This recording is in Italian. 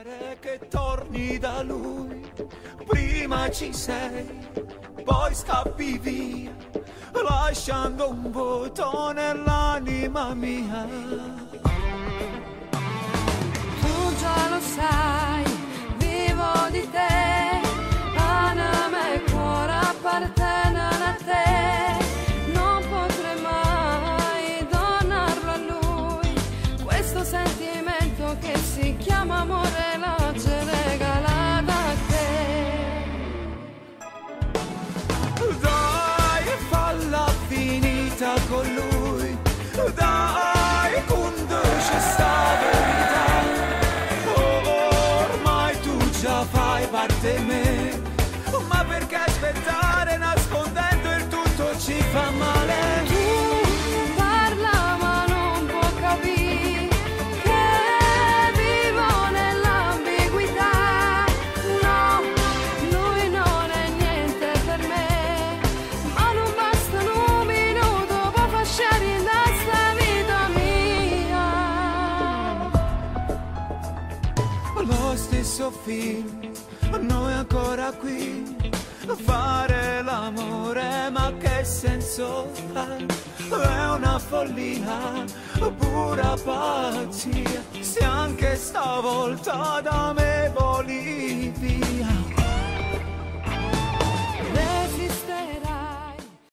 Pare che torni da lui, prima ci sei, poi scappi via, lasciando un vuoto nell'anima mia. Tu già lo sai, vivo di te, anima e cuore appartengono a te. Non potrei mai donarlo a lui, questo sentimento che si chiama amore l'ho regalato a te. Dai, falla finita con lui, dai, conduce sta verità. Ormai tu già fai parte di me, ma perché aspettare nascondendo il tutto ci fa male? Tu parla ma non può capire che vivo nell'ambiguità. No, lui non è niente per me, ma non basta un minuto per far scendere da sta vita mia. Lo stesso film, noi ancora qui a fare l'amore, ma che senso ha? È una follia, pura pazzia, se anche stavolta da me voli via.